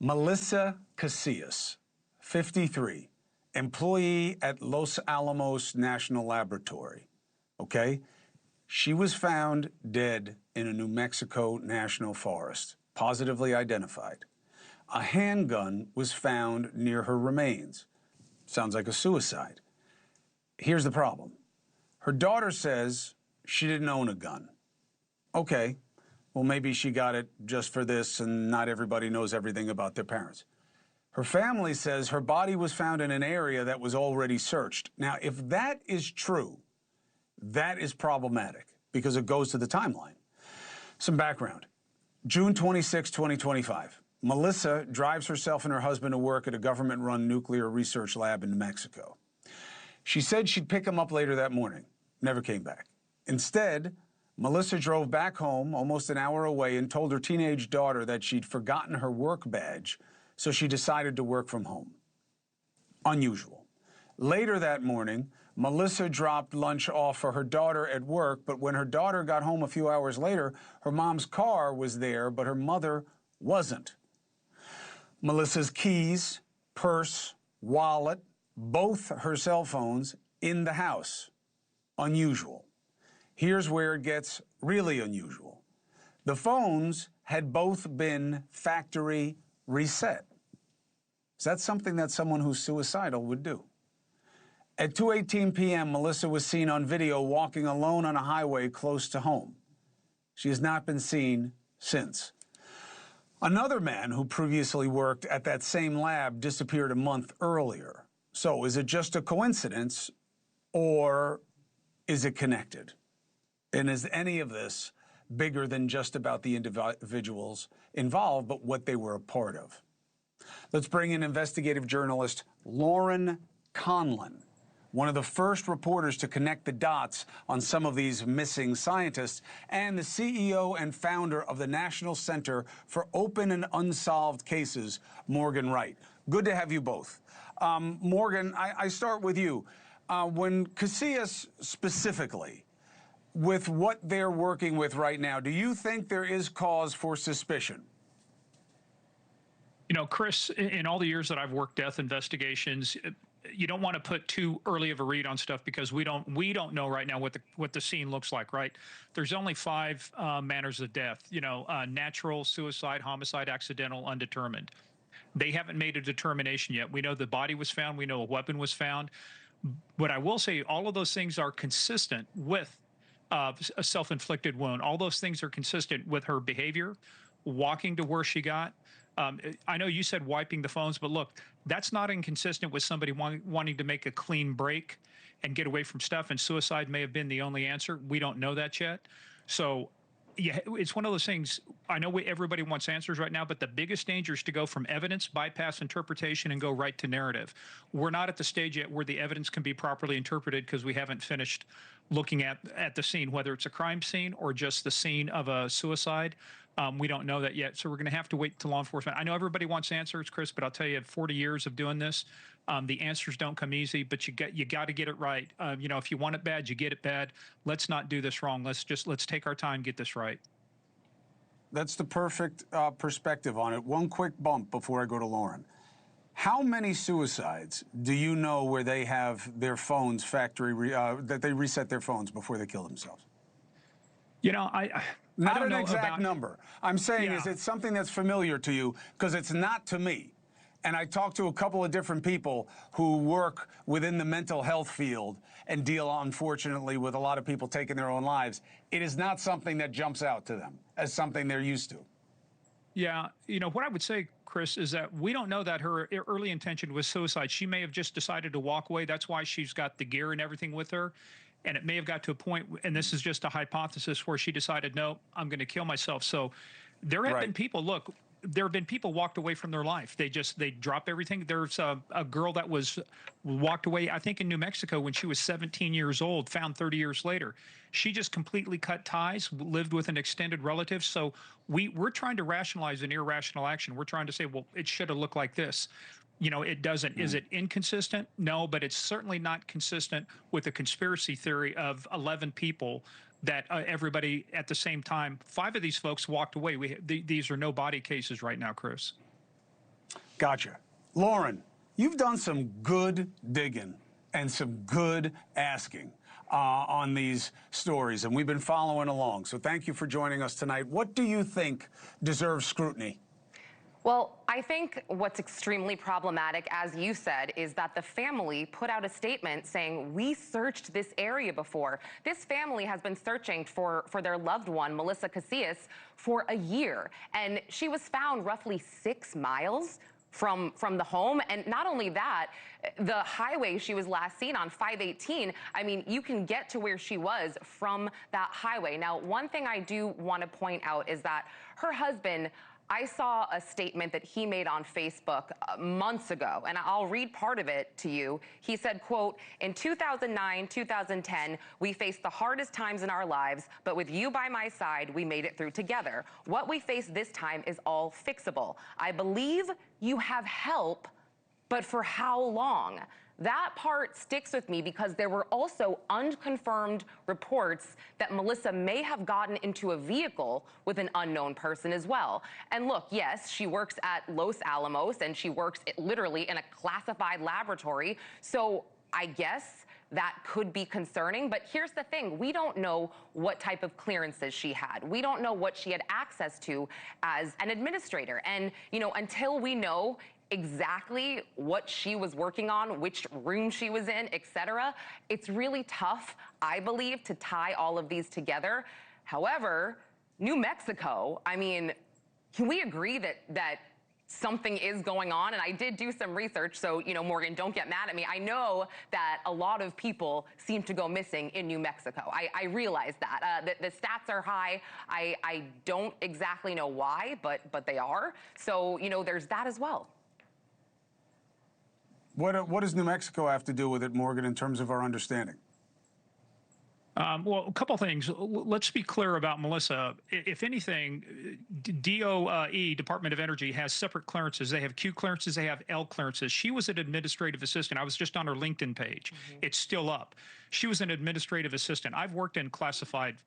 Melissa Casias, 53, employee at Los Alamos National Laboratory, okay? She was found dead in a New Mexico national forest, positively identified. A handgun was found near her remains. Sounds like a suicide. Here's the problem. Her daughter says she didn't own a gun. Okay, well, maybe she got it just for this, and not everybody knows everything about their parents. Her family says her body was found in an area that was already searched. Now, if that is true, that is problematic because it goes to the timeline. Some background. June 26, 2025. Melissa drives herself and her husband to work at a government-run nuclear research lab in New Mexico. She said she'd pick him up later that morning. Never came back. Instead, Melissa drove back home almost an hour away and told her teenage daughter that she'd forgotten her work badge, so she decided to work from home. Unusual. Later that morning, Melissa dropped lunch off for her daughter at work, but when her daughter got home a few hours later, her mom's car was there, but her mother wasn't. Melissa's keys, purse, wallet, both her cell phones in the house. Unusual. Here's where it gets really unusual. The phones had both been factory reset. Is that something that someone who's suicidal would do? At 2:18 p.m., Melissa was seen on video walking alone on a highway close to home. She has not been seen since. Another man who previously worked at that same lab disappeared a month earlier. So is it just a coincidence, or is it connected? And is any of this bigger than just about the individuals involved, but what they were a part of? Let's bring in investigative journalist Lauren Conlin, one of the first reporters to connect the dots on some of these missing scientists, and the CEO and founder of the National Center for Open and Unsolved Cases, Morgan Wright. Good to have you both. Morgan, I start with you. When Casias specifically, with what they're working with right now, do you think there is cause for suspicion? You know, Chris, in all the years that I've worked death investigations, you don't want to put too early of a read on stuff because we don't know right now what the scene looks like, right? There's only five manners of death, natural, suicide, homicide, accidental, undetermined. They haven't made a determination yet. We know the body was found. We know a weapon was found. But I will say all of those things are consistent with a self-inflicted wound. All those things are consistent with her behavior, walking to where she got. I know you said wiping the phones, but look, that's not inconsistent with somebody wanting to make a clean break and get away from stuff, and suicide may have been the only answer. We don't know that yet. So, yeah, it's one of those things. I know everybody wants answers right now, but the biggest danger is to go from evidence, bypass interpretation, and go right to narrative. We're not at the stage yet where the evidence can be properly interpreted because we haven't finished looking at the scene, whether it's a crime scene or just the scene of a suicide. We don't know that yet, so we're going to have to wait to law enforcement. I know everybody wants answers, Chris, but I'll tell you, 40 years of doing this, the answers don't come easy, but you got to get it right. If you want it bad, you get it bad. Let's not do this wrong. Let's take our time, get this right. That's the perfect perspective on it. One quick bump before I go to Lauren. How many suicides do you know where they have their phones that they reset their phones before they kill themselves? Not an exact number. I'm saying, is it something that's familiar to you? Because it's not to me. And I talked to a couple of different people who work within the mental health field and deal, unfortunately, with a lot of people taking their own lives. It is not something that jumps out to them as something they're used to. Yeah, what I would say, Chris, is that we don't know that her early intention was suicide. She may have just decided to walk away. That's why she's got the gear and everything with her. And it may have got to a point, and this is just a hypothesis, where she decided, no, I'm going to kill myself. So there have been people, look, there have been people walked away from their life. They drop everything. There's a girl that walked away, I think in New Mexico when she was 17 years old, found 30 years later. She just completely cut ties, lived with an extended relative. So we're trying to rationalize an irrational action. We're trying to say, well, it should have looked like this. It doesn't. Is it inconsistent? No, but it's certainly not consistent with the conspiracy theory of 11 people that everybody at the same time, 5 of these folks walked away. These are no body cases right now, Chris. Gotcha. Lauren, you've done some good digging and some good asking on these stories, and we've been following along. So thank you for joining us tonight. What do you think deserves scrutiny? Well, I think what's extremely problematic, as you said, is that the family put out a statement saying, we searched this area before. This family has been searching for their loved one, Melissa Casias, for a year. And she was found roughly 6 miles from the home. And not only that, the highway she was last seen on, 518, I mean, you can get to where she was from that highway. Now, one thing I do want to point out is that her husband, I saw a statement that he made on Facebook months ago, and I'll read part of it to you. He said, quote, in 2009, 2010, we faced the hardest times in our lives, but with you by my side, we made it through together. What we face this time is all fixable. I believe you have help, but for how long? That part sticks with me because there were also unconfirmed reports that Melissa may have gotten into a vehicle with an unknown person as well. And look, yes, she works at Los Alamos and she works literally in a classified laboratory. So I guess that could be concerning. But here's the thing. We don't know what type of clearances she had. We don't know what she had access to as an administrator. And, you know, until we know exactly what she was working on, which room she was in, etc. It's really tough, I believe, to tie all of these together. However, New Mexico, I mean, can we agree that something is going on? And I did do some research, so, you know, Morgan, don't get mad at me. I know that a lot of people seem to go missing in New Mexico. I realize that. The stats are high. I don't exactly know why, but they are. So, you know, there's that as well. What does New Mexico have to do with it, Morgan, in terms of our understanding? Well, a couple things. Let's be clear about Melissa. If anything, DOE, Department of Energy, has separate clearances. They have Q clearances, they have L clearances. She was an administrative assistant. I was just on her LinkedIn page. It's still up. She was an administrative assistant. I've worked in classified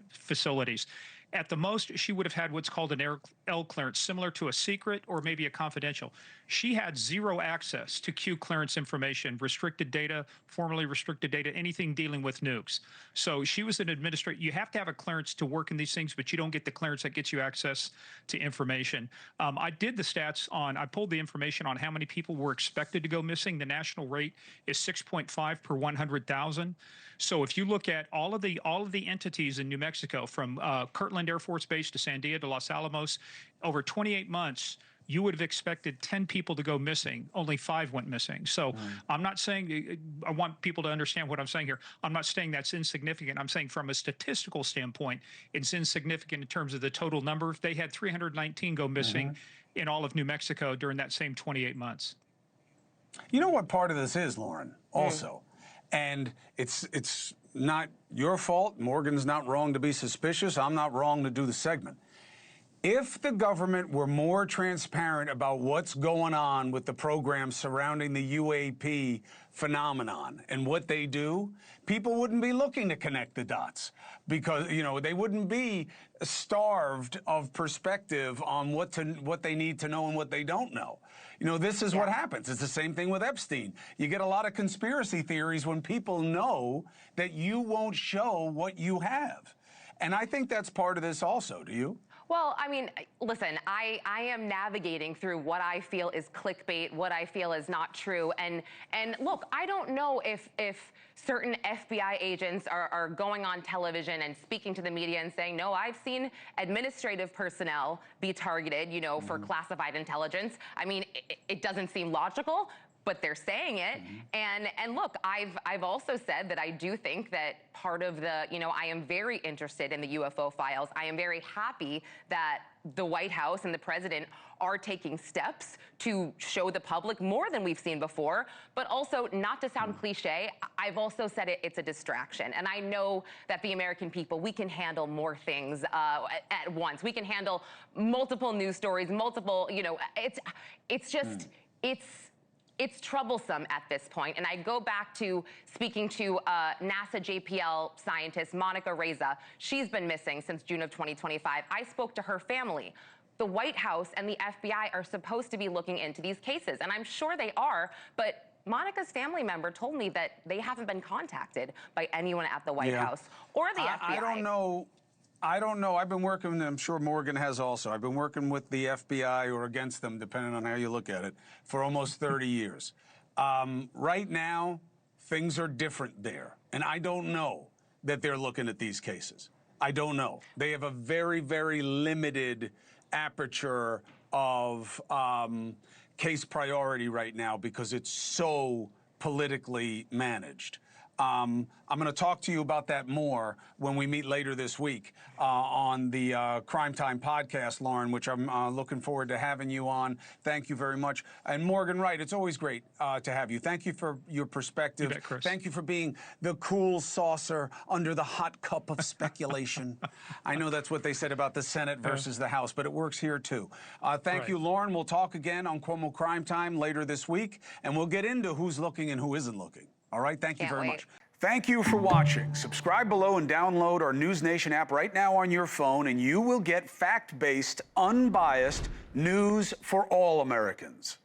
facilities. At the most, she would have had what's called an L clearance, similar to a secret or maybe a confidential. She had zero access to Q clearance information, restricted data, formerly restricted data, anything dealing with nukes. So she was an administrator. You have to have a clearance to work in these things, but you don't get the clearance that gets you access to information. I did the stats on, I pulled the information on how many people were expected to go missing. The national rate is 6.5 per 100,000. So if you look at all of the entities in New Mexico, from Kirtland Air Force Base to Sandia to Los Alamos, over 28 months, you would have expected 10 people to go missing. Only 5 went missing. So I'm not saying, I want people to understand what I'm saying here. I'm not saying that's insignificant. I'm saying from a statistical standpoint, it's insignificant in terms of the total number. They had 319 go missing in all of New Mexico during that same 28 months. You know what part of this is, Lauren, also? And it's not your fault. Morgan's not wrong to be suspicious. I'm not wrong to do the segment. If the government were more transparent about what's going on with the program surrounding the UAP phenomenon and what they do, people wouldn't be looking to connect the dots, because, you know, they wouldn't be starved of perspective on what they need to know and what they don't know. You know, this is what happens. It's the same thing with Epstein. You get a lot of conspiracy theories when people know that you won't show what you have. And I think that's part of this also. Do you? Well, I mean, listen, I am navigating through what I feel is clickbait, what I feel is not true. And look, I don't know if certain FBI agents are going on television and speaking to the media and saying, no, I've seen administrative personnel be targeted, you know, for classified intelligence. I mean, it doesn't seem logical, but they're saying it. And look, I've also said that I do think that part of the, you know, I am very interested in the UFO files. I am very happy that the White House and the president are taking steps to show the public more than we've seen before. But also, not to sound cliche, I've also said it's a distraction. And I know that the American people, we can handle more things at once. We can handle multiple news stories, multiple, you know, it's just, it's troublesome at this point. And I go back to speaking to NASA JPL scientist Monica Reza. She's been missing since June of 2025. I spoke to her family. the White House and the FBI are supposed to be looking into these cases. And I'm sure they are, but Monica's family member told me that they haven't been contacted by anyone at the White House or the FBI. I don't know. I don't know. I've been working, and I'm sure Morgan has also. I've been working with the FBI or against them, depending on how you look at it, for almost 30 years. Right now, things are different there. And I don't know that they're looking at these cases. I don't know. They have a very, very limited aperture of case priority right now because it's so politically managed. I'm going to talk to you about that more when we meet later this week on the Crime Time podcast, Lauren, which I'm looking forward to having you on. Thank you very much. And Morgan Wright, it's always great to have you. Thank you for your perspective. You bet, Chris. Thank you for being the cool saucer under the hot cup of speculation. I know that's what they said about the Senate versus the House, but it works here too. Thank you, Lauren. We'll talk again on Cuomo Crime Time later this week, and we'll get into who's looking and who isn't looking. All right, thank you very much. Thank you for watching. Subscribe below and download our NewsNation app right now on your phone, and you will get fact-based, unbiased news for all Americans.